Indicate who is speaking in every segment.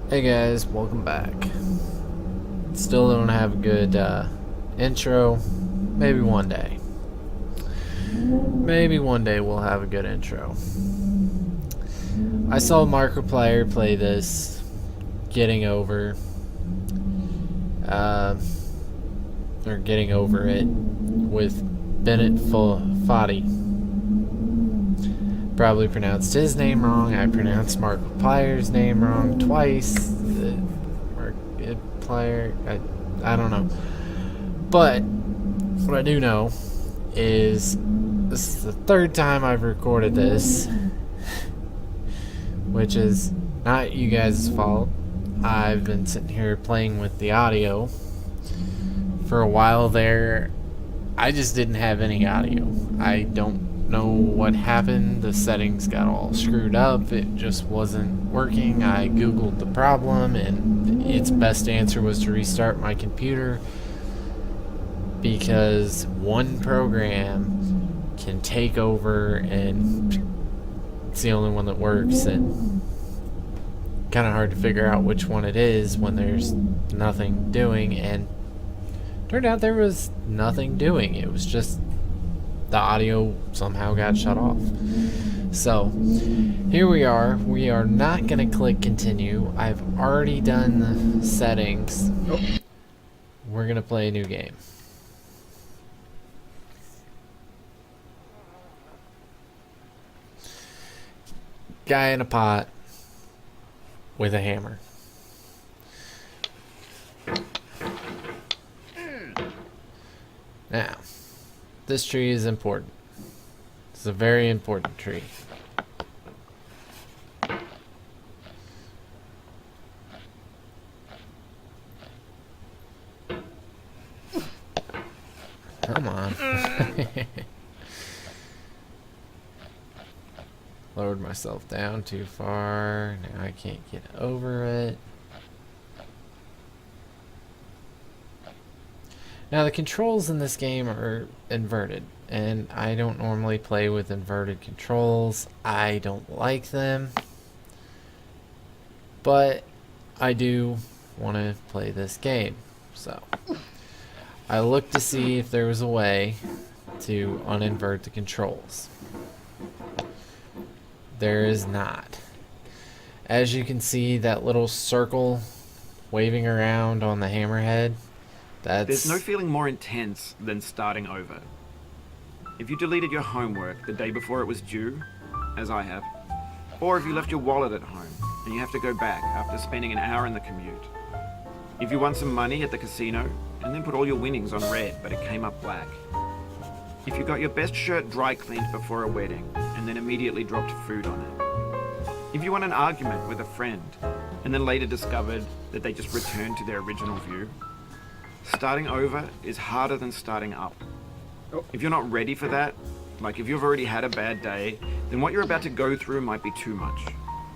Speaker 1: Hey guys, welcome back. Still don't have a good intro. Maybe one day. Maybe one day we'll have a good intro. I saw Markiplier play this, getting over, getting over it with Bennett Foddy. Probably pronounced his name wrong. I pronounced Markiplier's name wrong twice. Markiplier, I don't know. But what I do know is this is the third time I've recorded this, which is not you guys' fault. I've been sitting here playing with the audio for a while there. I just didn't have any audio. I don't know what happened. The settings got all screwed up. It just wasn't working. I googled the problem and its best answer was to restart my computer, because one program can take over and it's the only one that works, and kind of hard to figure out which one it is when there's nothing doing. And turned out there was nothing doing. It was just the audio somehow got shut off. So here we are. We are not going to click continue. I've already done the settings. We're going to play a new game. Guy in a pot with a hammer. Now, this tree is important. It's a very important tree. Come on. Lowered myself down too far. Now I can't get over it. Now the controls in this game are inverted, and I don't normally play with inverted controls. I don't like them, but I do want to play this game. So I looked to see if there was a way to uninvert the controls. There is not. As you can see, that little circle waving around on the hammerhead,
Speaker 2: there's no feeling more intense than starting over. If you deleted your homework the day before it was due, as I have, or if you left your wallet at home and you have to go back after spending an hour in the commute. If you won some money at the casino and then put all your winnings on red but it came up black. If you got your best shirt dry cleaned before a wedding and then immediately dropped food on it. If you won an argument with a friend and then later discovered that they just returned to their original view. Starting over is harder than starting up. If you're not ready for that, like if you've already had a bad day, then what you're about to go through might be too much.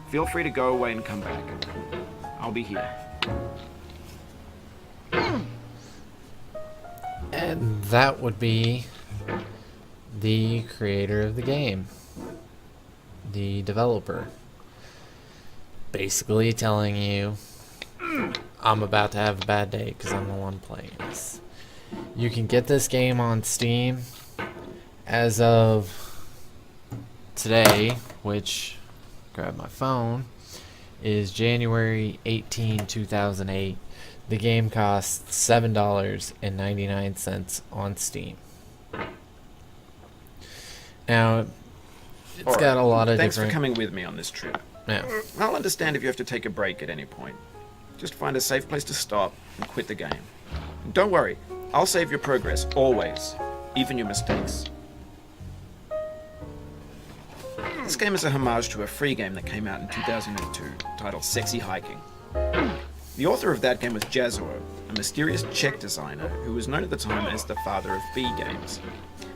Speaker 2: Feel free to go away and come back. I'll be here.
Speaker 1: And that would be the creator of the game, the developer, basically telling you, I'm about to have a bad day because I'm the one playing this. You can get this game on Steam as of today, which, grab my phone, is January 18, 2008. The game costs $7.99 on Steam. Now, it's got a lot of
Speaker 2: Thanks
Speaker 1: different...
Speaker 2: for coming with me on this trip.
Speaker 1: Yeah.
Speaker 2: I'll understand if you have to take a break at any point. Just find a safe place to stop and quit the game. And don't worry, I'll save your progress, always. Even your mistakes. This game is a homage to a free game that came out in 2002, titled Sexy Hiking. The author of that game was Jazuo, a mysterious Czech designer who was known at the time as the father of B games.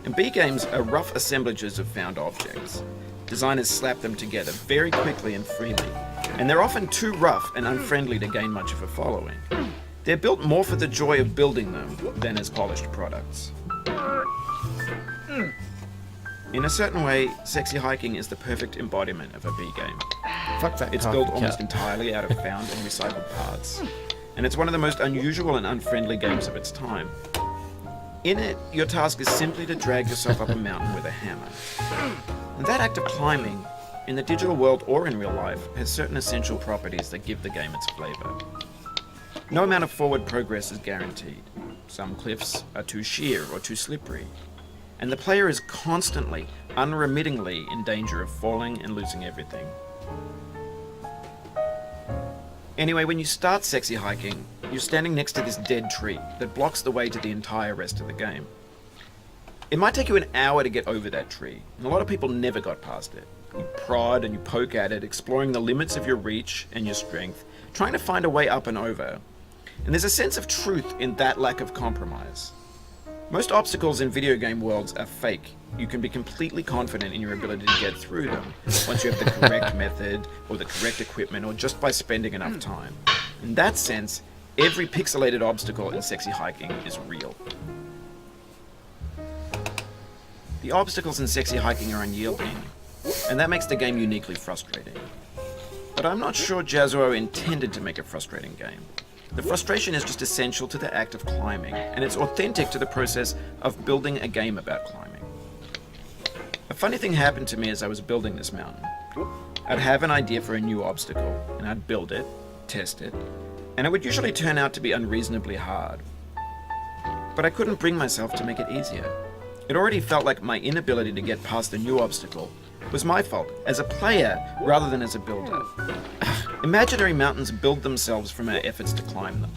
Speaker 2: And B games are rough assemblages of found objects. Designers slap them together very quickly and freely, and they're often too rough and unfriendly to gain much of a following. They're built more for the joy of building them than as polished products. In a certain way, Sexy Hiking is the perfect embodiment of a B game.
Speaker 1: Fuck that
Speaker 2: It's
Speaker 1: coffee
Speaker 2: built
Speaker 1: cup.
Speaker 2: almost entirely out of found and recycled parts, and it's one of the most unusual and unfriendly games of its time. In it, your task is simply to drag yourself up a mountain with a hammer. And that act of climbing, in the digital world or in real life, has certain essential properties that give the game its flavor. No amount of forward progress is guaranteed. Some cliffs are too sheer or too slippery, and the player is constantly, unremittingly in danger of falling and losing everything. Anyway, when you start Sexy Hiking, you're standing next to this dead tree that blocks the way to the entire rest of the game. It might take you an hour to get over that tree, and a lot of people never got past it. You prod and you poke at it, exploring the limits of your reach and your strength, trying to find a way up and over. And there's a sense of truth in that lack of compromise. Most obstacles in video game worlds are fake. You can be completely confident in your ability to get through them once you have the correct method or the correct equipment or just by spending enough time. In that sense, every pixelated obstacle in Sexy Hiking is real. The obstacles in Sexy Hiking are unyielding, and that makes the game uniquely frustrating. But I'm not sure Jazuo intended to make a frustrating game. The frustration is just essential to the act of climbing, and it's authentic to the process of building a game about climbing. A funny thing happened to me as I was building this mountain. I'd have an idea for a new obstacle, and I'd build it, test it, and it would usually turn out to be unreasonably hard. But I couldn't bring myself to make it easier. It already felt like my inability to get past a new obstacle was my fault, as a player rather than as a builder. Imaginary mountains build themselves from our efforts to climb them,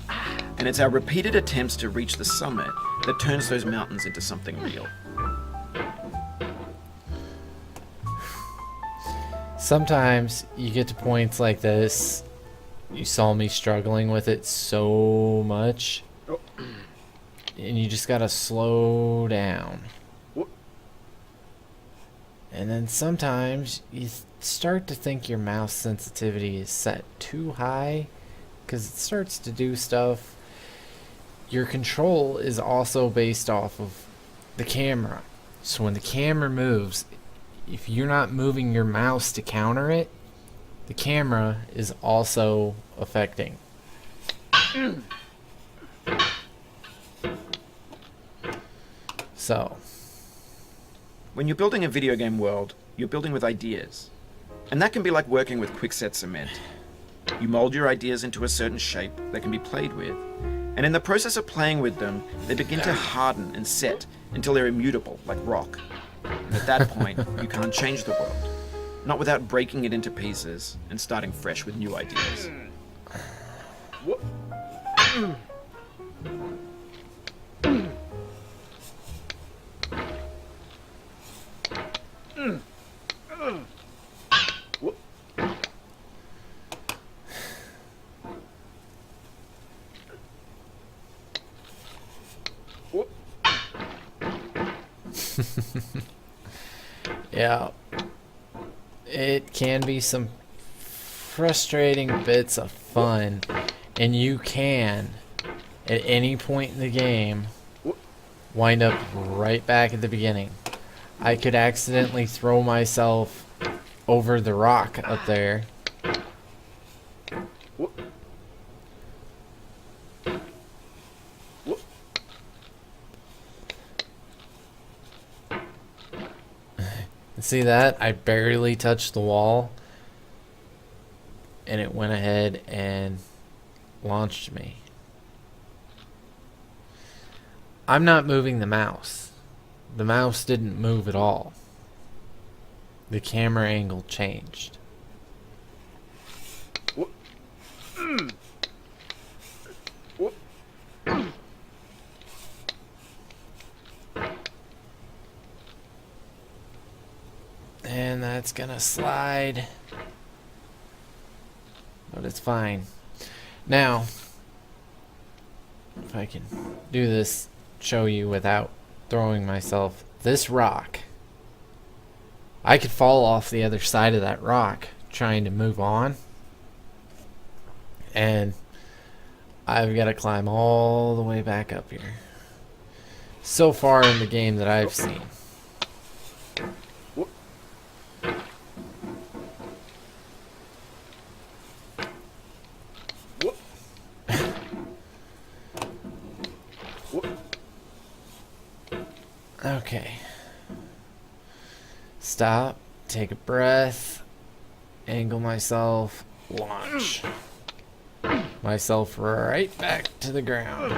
Speaker 2: and it's our repeated attempts to reach the summit that turns those mountains into something real.
Speaker 1: Sometimes you get to points like this. You saw me struggling with it so much, and you just gotta slow down. And then sometimes you start to think your mouse sensitivity is set too high because it starts to do stuff. Your control is also based off of the camera. So when the camera moves, if you're not moving your mouse to counter it, the camera is also affecting. So
Speaker 2: when you're building a video game world, you're building with ideas. And that can be like working with quickset cement. You mold your ideas into a certain shape that can be played with, and in the process of playing with them, they begin to harden and set until they're immutable, like rock. And at that point, you can't change the world, not without breaking it into pieces and starting fresh with new ideas.
Speaker 1: Yeah, it can be some frustrating bits of fun, and you can, at any point in the game, wind up right back at the beginning. I could accidentally throw myself over the rock up there. See that? I barely touched the wall, and it went ahead and launched me. I'm not moving the mouse. The mouse didn't move at all. The camera angle changed. And that's gonna slide, but it's fine. Now, if I can do this, show you without throwing myself, this rock, I could fall off the other side of that rock trying to move on, and I've got to climb all the way back up here. So far in the game that I've seen. Okay. Stop. Take a breath. Angle myself. Launch. Myself right back to the ground.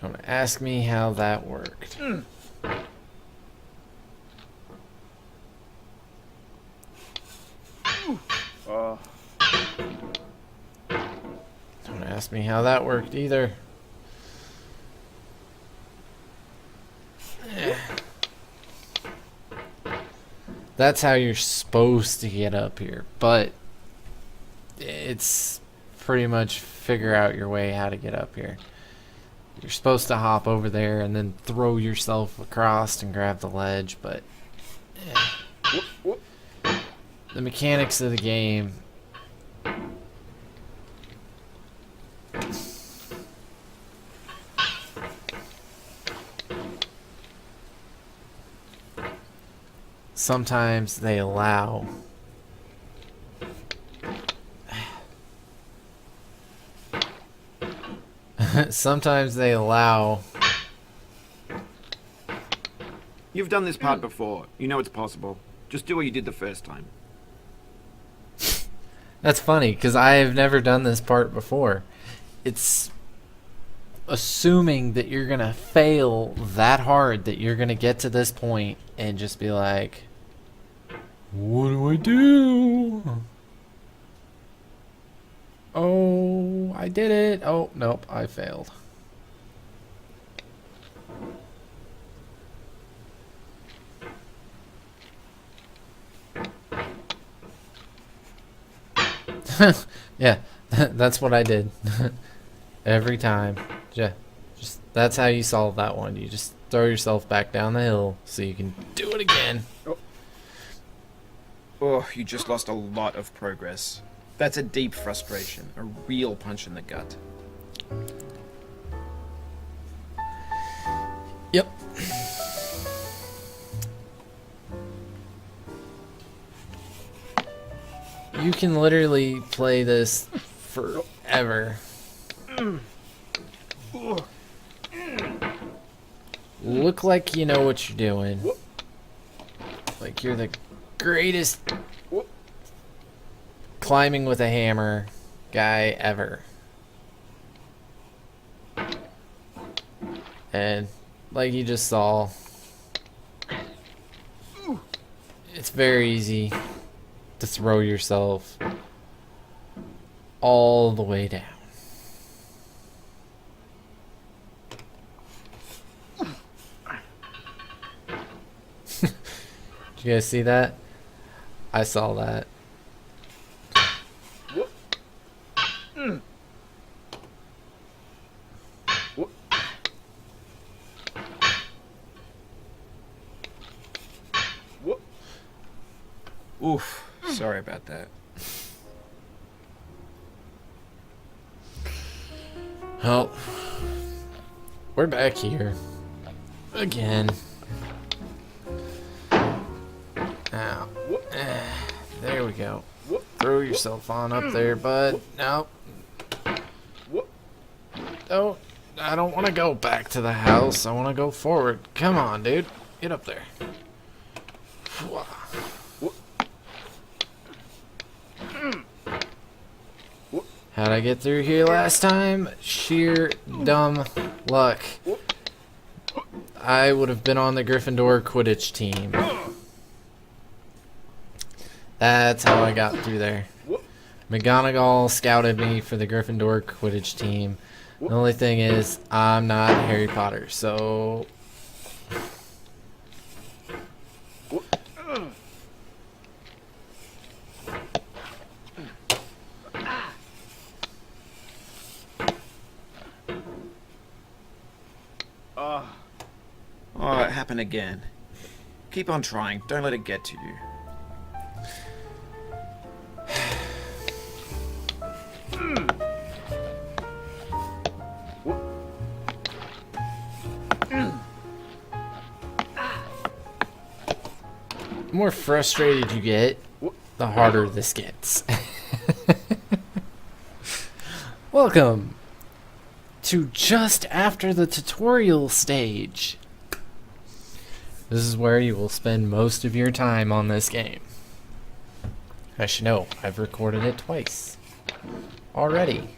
Speaker 1: Don't ask me how that worked. Don't ask me how that worked either. That's how you're supposed to get up here, but it's pretty much figure out your way how to get up here. You're supposed to hop over there and then throw yourself across and grab the ledge, but the mechanics of the game sometimes they allow
Speaker 2: You've done this part before. You know it's possible. Just do what you did the first time.
Speaker 1: That's funny, because I have never done this part before. It's assuming that you're going to fail that hard that you're going to get to this point and just be like, what do I do? Oh, I did it. Oh, nope, I failed. Yeah, that's what I did. Every time. Just that's how you solve that one. You just throw yourself back down the hill so you can do it again.
Speaker 3: Oh, you just lost a lot of progress. That's a deep frustration, a real punch in the gut.
Speaker 1: Yep. You can literally play this forever. Look like you know what you're doing. Like you're the greatest climbing with a hammer guy ever. And like you just saw, it's very easy to throw yourself all the way down. Did you guys see that? I saw that.
Speaker 3: Oof, sorry about that.
Speaker 1: Well, we're back here again. Now, there we go. Throw yourself on up there, bud. No. Oh, I don't want to go back to the house. I want to go forward. Come on, dude. Get up there. How'd I get through here last time? Sheer dumb luck. I would have been on the Gryffindor Quidditch team. That's how I got through there. McGonagall scouted me for the Gryffindor Quidditch team. The only thing is, I'm not Harry Potter, so...
Speaker 3: Oh, it happened again. Keep on trying. Don't let it get to you.
Speaker 1: The more frustrated you get, the harder this gets. Welcome to just after the tutorial stage. This is where you will spend most of your time on this game. I should know, I've recorded it twice already.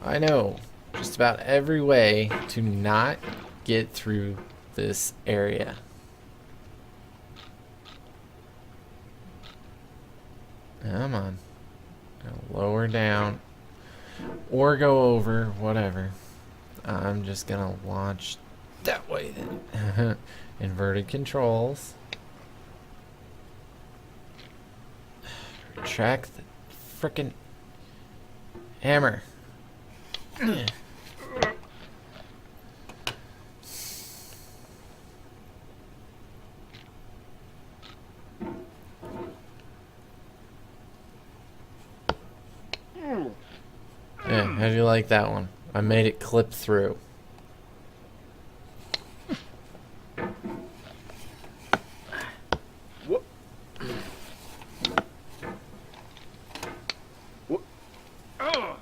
Speaker 1: I know just about every way to not get through this area. Come on. Go lower down. Or go over, whatever. I'm just gonna launch that way then. Inverted controls. Retract the frickin' hammer. Yeah, how do you like that one? I made it clip through.
Speaker 2: Whoop. Whoop. Oh.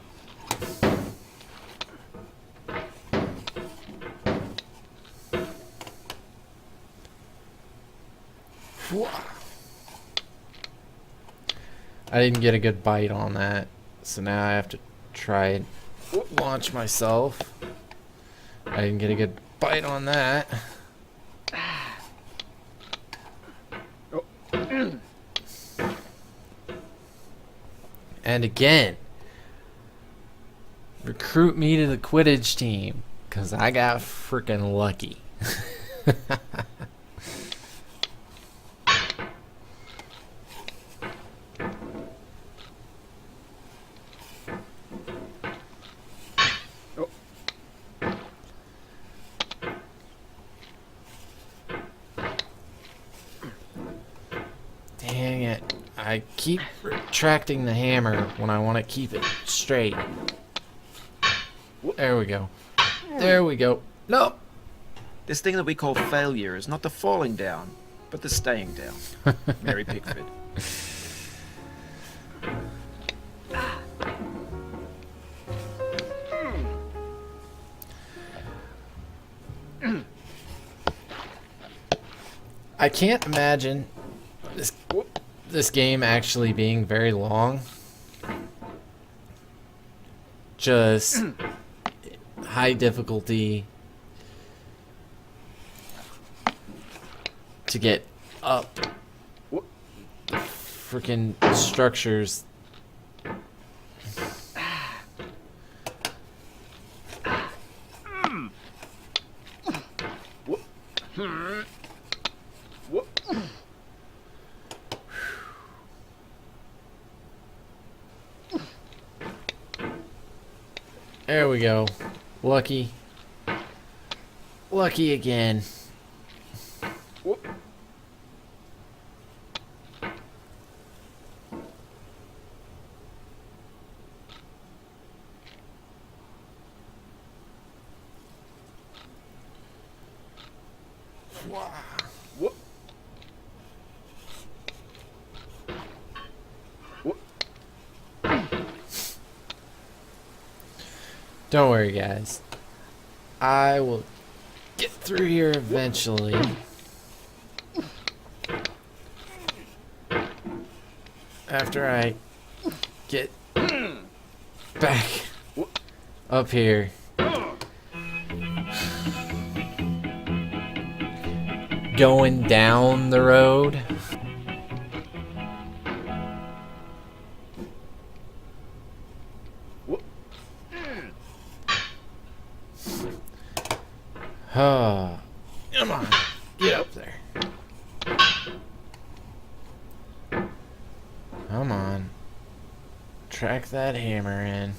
Speaker 1: I didn't get a good bite on that, so now I have to try and launch myself. I didn't get a good bite on that. And again, recruit me to the Quidditch team, because I got freaking lucky. Dang it. I keep retracting the hammer when I want to keep it straight. There we go. There we go. Nope.
Speaker 3: This thing that we call failure is not the falling down, but the staying down. Mary Pickford.
Speaker 1: I can't imagine this game actually being very long. Just high difficulty to get up freaking structures. There we go. Lucky. Lucky again. Don't worry, guys. I will get through here eventually. After I get back up here. Going down the road. Oh, come on, get up there. Come on. Track that hammer in.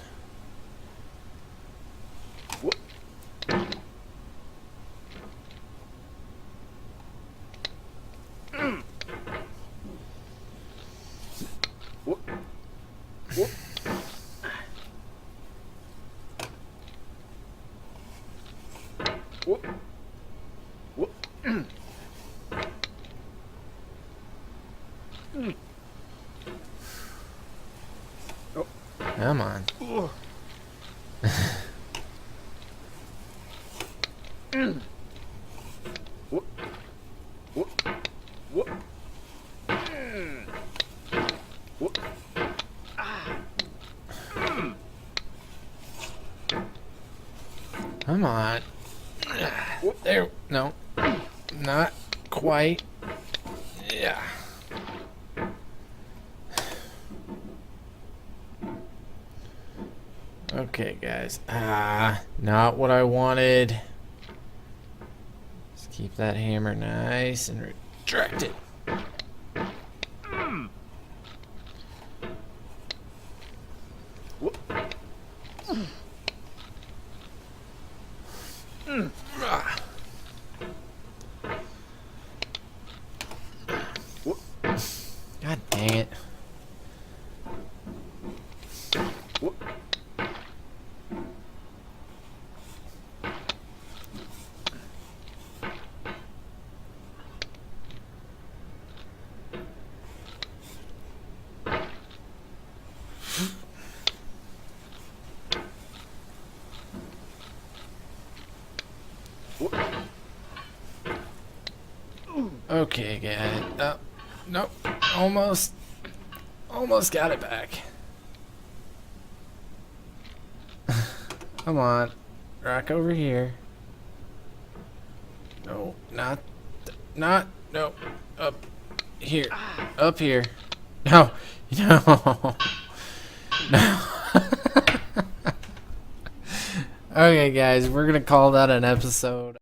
Speaker 1: Come on. Come on. There. No. Not quite. Yeah. Okay, guys. Not what I wanted. Let's keep that hammer nice and retract it. God dang it. Okay, guys. Nope. Almost got it back. Come on. Rock over here. No, not, no. Up here. Up here. No. No. No. Okay, guys. We're going to call that an episode.